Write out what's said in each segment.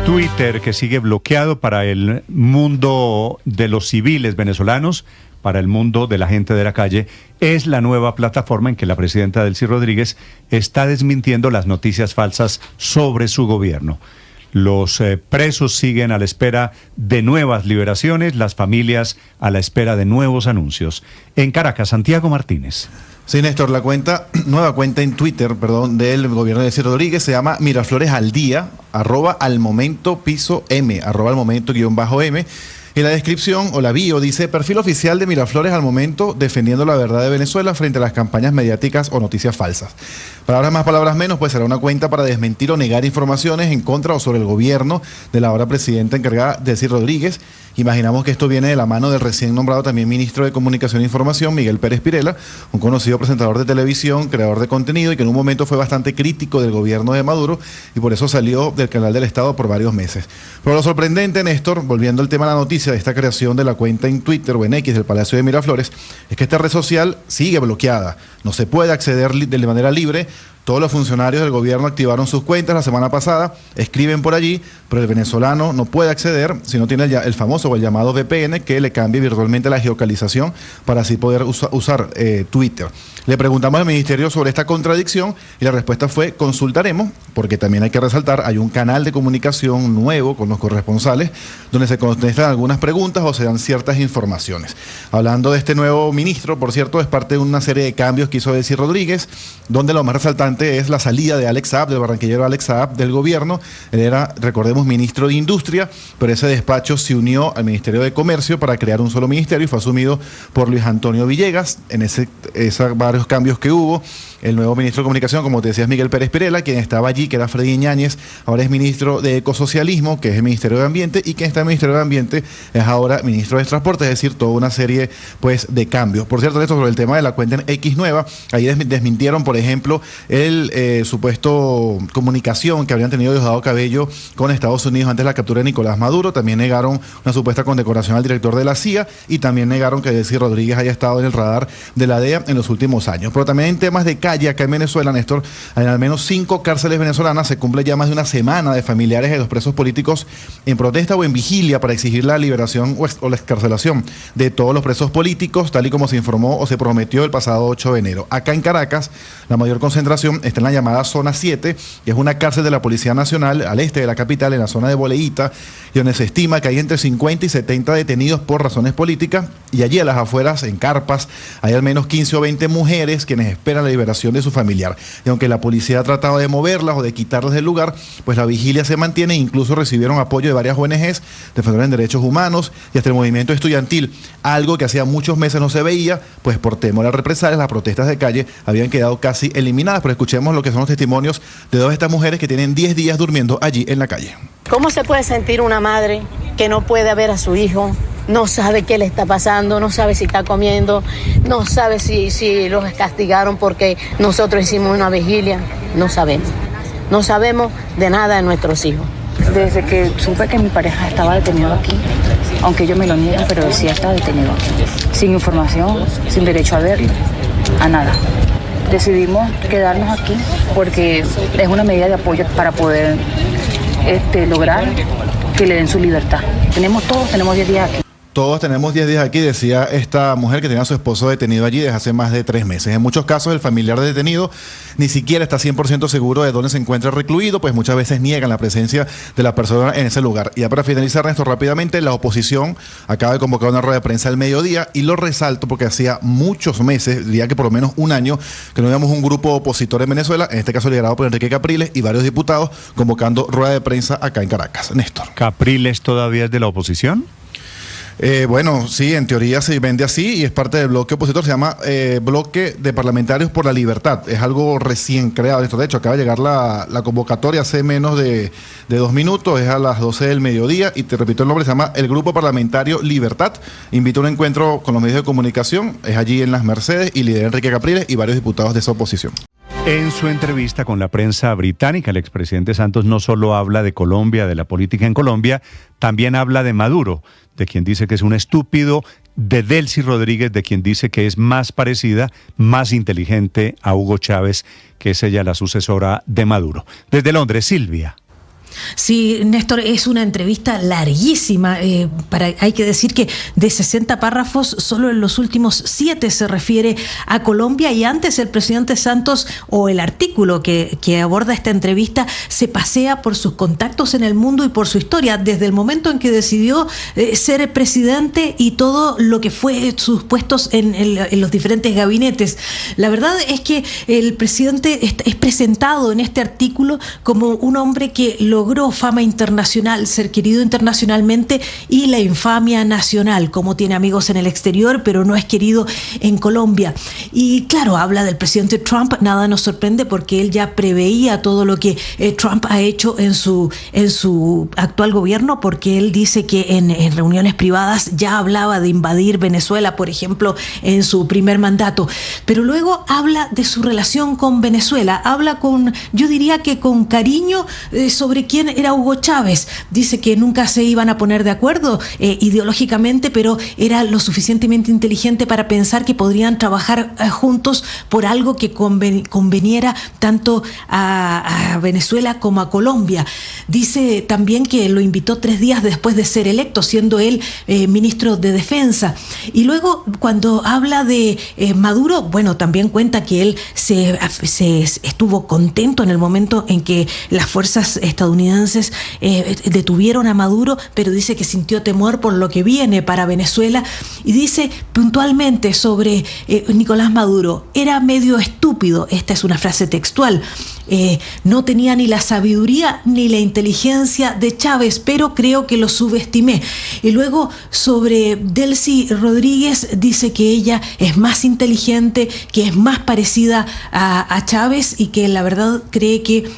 Twitter, que sigue bloqueado para el mundo de los civiles venezolanos, para el mundo de la gente de la calle, es la nueva plataforma en que la presidenta Delcy Rodríguez está desmintiendo las noticias falsas sobre su gobierno. Los presos siguen a la espera de nuevas liberaciones, las familias a la espera de nuevos anuncios. En Caracas, Santiago Martínez. Sí, Néstor, la nueva cuenta en Twitter, del gobierno de Delcy Rodríguez se llama Miraflores al Día, @almomento_m, @almomento_m. Y la descripción o la bio dice: perfil oficial de Miraflores al momento, defendiendo la verdad de Venezuela frente a las campañas mediáticas o noticias falsas. Palabras más, palabras menos, pues será una cuenta para desmentir o negar informaciones en contra o sobre el gobierno de la ahora presidenta encargada Delcy Rodríguez. Imaginamos que esto viene de la mano del recién nombrado también ministro de Comunicación e Información, Miguel Pérez Pirela, un conocido presentador de televisión, creador de contenido y que en un momento fue bastante crítico del gobierno de Maduro y por eso salió del canal del Estado por varios meses. Pero lo sorprendente, Néstor, volviendo al tema de la noticia de esta creación de la cuenta en Twitter o en X del Palacio de Miraflores, es que esta red social sigue bloqueada. No se puede acceder de manera libre. Todos los funcionarios del gobierno activaron sus cuentas la semana pasada, escriben por allí, pero el venezolano no puede acceder si no tiene el famoso o el llamado VPN que le cambie virtualmente la geocalización para así poder usar Twitter. Le preguntamos al ministerio sobre esta contradicción y la respuesta fue: consultaremos, porque también hay que resaltar, hay un canal de comunicación nuevo con los corresponsales donde se contestan algunas preguntas o se dan ciertas informaciones. Hablando de este nuevo ministro, por cierto, es parte de una serie de cambios que hizo Delcy Rodríguez, donde lo más resaltante es la salida de Alex Saab, del barranquillero Alex Saab, del gobierno. Él era, recordemos, ministro de Industria, pero ese despacho se unió al Ministerio de Comercio para crear un solo ministerio y fue asumido por Luis Antonio Villegas. En esos varios cambios que hubo, el nuevo ministro de Comunicación, como te decía, es Miguel Pérez Pirela, quien estaba allí, que era Freddy Ñáñez, ahora es ministro de Ecosocialismo, que es el Ministerio de Ambiente, y quien está en el Ministerio de Ambiente es ahora ministro de Transporte, es decir, toda una serie pues de cambios. Por cierto, esto sobre el tema de la cuenta en X nueva, ahí desmintieron, por ejemplo, el supuesto comunicación que habrían tenido Diosdado Cabello con Estados Unidos antes de la captura de Nicolás Maduro. También negaron una supuesta condecoración al director de la CIA y también negaron que Delcy Rodríguez haya estado en el radar de la DEA en los últimos años. Pero también en temas de calle acá en Venezuela, Néstor, en al menos 5 cárceles venezolanas se cumple ya más de una semana de familiares de los presos políticos en protesta o en vigilia para exigir la liberación o la excarcelación de todos los presos políticos, tal y como se informó o se prometió el pasado 8 de enero. Acá en Caracas, la mayor concentración está en la llamada Zona 7, que es una cárcel de la Policía Nacional al este de la capital, en la zona de Boleíta, y donde se estima que hay entre 50 y 70 detenidos por razones políticas, y allí a las afueras, en carpas, hay al menos 15 o 20 mujeres quienes esperan la liberación de su familiar. Y aunque la policía ha tratado de moverlas o de quitarlas del lugar, pues la vigilia se mantiene e incluso recibieron apoyo de varias ONGs, defensores de derechos humanos y hasta el movimiento estudiantil, algo que hacía muchos meses no se veía, pues por temor a represalias, las protestas de calle habían quedado casi eliminadas. Pero escuchemos lo que son los testimonios de 2 de estas mujeres que tienen 10 días durmiendo allí en la calle. ¿Cómo se puede sentir una madre que no puede ver a su hijo? No sabe qué le está pasando, no sabe si está comiendo, no sabe si los castigaron porque nosotros hicimos una vigilia. No sabemos de nada de nuestros hijos. Desde que supe que mi pareja estaba detenido aquí, aunque ellos me lo niegan, pero decía estaba detenido aquí, sin información, sin derecho a verlo, a nada. Decidimos quedarnos aquí porque es una medida de apoyo para poder lograr que le den su libertad. Todos tenemos 10 días aquí. Todos tenemos 10 días aquí, decía esta mujer que tenía a su esposo detenido allí desde hace más de 3 meses. En muchos casos el familiar detenido ni siquiera está 100% seguro de dónde se encuentra recluido, pues muchas veces niegan la presencia de la persona en ese lugar. Y ya para finalizar, Néstor, rápidamente, la oposición acaba de convocar una rueda de prensa al mediodía y lo resalto porque hacía muchos meses, diría que por lo menos un año, que no veíamos un grupo opositor en Venezuela, en este caso liderado por Enrique Capriles y varios diputados, convocando rueda de prensa acá en Caracas. Néstor. ¿Capriles todavía es de la oposición? Bueno, sí, en teoría se vende así y es parte del bloque opositor, se llama Bloque de Parlamentarios por la Libertad. Es algo recién creado. Esto, de hecho, acaba de llegar la convocatoria hace menos de 2 minutos, es a las 12 del mediodía y te repito el nombre, se llama el Grupo Parlamentario Libertad. Invita a un encuentro con los medios de comunicación, es allí en Las Mercedes y lidera Enrique Capriles y varios diputados de esa oposición. En su entrevista con la prensa británica, el expresidente Santos no solo habla de Colombia, de la política en Colombia, también habla de Maduro, de quien dice que es un estúpido, de Delcy Rodríguez, de quien dice que es más parecida, más inteligente a Hugo Chávez, que es ella la sucesora de Maduro. Desde Londres, Silvia. Sí, Néstor, es una entrevista larguísima. Hay que decir que de 60 párrafos, solo en los últimos 7 se refiere a Colombia, y antes el presidente Santos, o el artículo que aborda esta entrevista, se pasea por sus contactos en el mundo y por su historia, desde el momento en que decidió ser presidente y todo lo que fue sus puestos en los diferentes gabinetes. La verdad es que el presidente es presentado en este artículo como un hombre que logró fama internacional, ser querido internacionalmente, y la infamia nacional, como tiene amigos en el exterior, pero no es querido en Colombia. Y claro, habla del presidente Trump, nada nos sorprende porque él ya preveía todo lo que Trump ha hecho en su actual gobierno, porque él dice que en reuniones privadas ya hablaba de invadir Venezuela, por ejemplo, en su primer mandato. Pero luego habla de su relación con Venezuela, habla yo diría que con cariño, sobre quién era Hugo Chávez. Dice que nunca se iban a poner de acuerdo ideológicamente, pero era lo suficientemente inteligente para pensar que podrían trabajar juntos por algo que conveniera tanto a Venezuela como a Colombia. Dice también que lo invitó 3 días después de ser electo, siendo él ministro de Defensa. Y luego, cuando habla de Maduro, bueno, también cuenta que él se estuvo contento en el momento en que las fuerzas estadounidenses detuvieron a Maduro, pero dice que sintió temor por lo que viene para Venezuela. Y dice puntualmente sobre Nicolás Maduro: era medio estúpido, esta es una frase textual, no tenía ni la sabiduría ni la inteligencia de Chávez, pero creo que lo subestimé. Y luego sobre Delcy Rodríguez, dice que ella es más inteligente, que es más parecida a Chávez, y que la verdad cree que,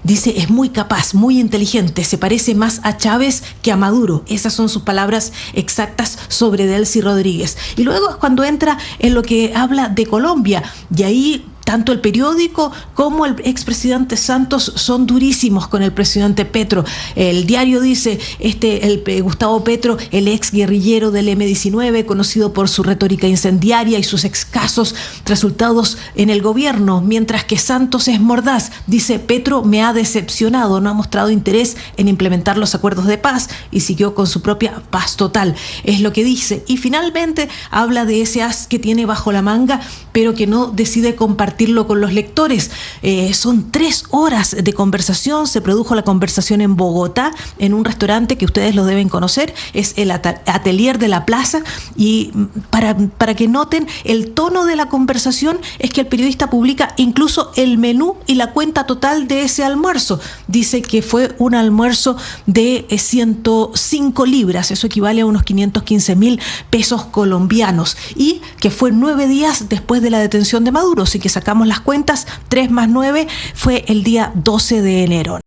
dice, es muy capaz, muy inteligente, se parece más a Chávez que a Maduro. Esas son sus palabras exactas sobre Delcy Rodríguez. Y luego es cuando entra en lo que habla de Colombia, y ahí tanto el periódico como el expresidente Santos son durísimos con el presidente Petro. El diario dice, Gustavo Petro, el ex guerrillero del M-19, conocido por su retórica incendiaria y sus escasos resultados en el gobierno, mientras que Santos es mordaz. Dice: Petro me ha decepcionado, no ha mostrado interés en implementar los acuerdos de paz y siguió con su propia paz total. Es lo que dice. Y finalmente habla de ese as que tiene bajo la manga, pero que no decide compartirlo con los lectores. Son 3 horas de conversación. Se produjo la conversación en Bogotá, en un restaurante que ustedes lo deben conocer, es el Atelier de la Plaza, y para que noten el tono de la conversación, es que el periodista publica incluso el menú y la cuenta total de ese almuerzo. Dice que fue un almuerzo de 105 libras, eso equivale a unos 515.000 pesos colombianos, y que fue 9 días después de la detención de Maduro. Así que sacamos las cuentas, 3 más 9 fue el día 12 de enero.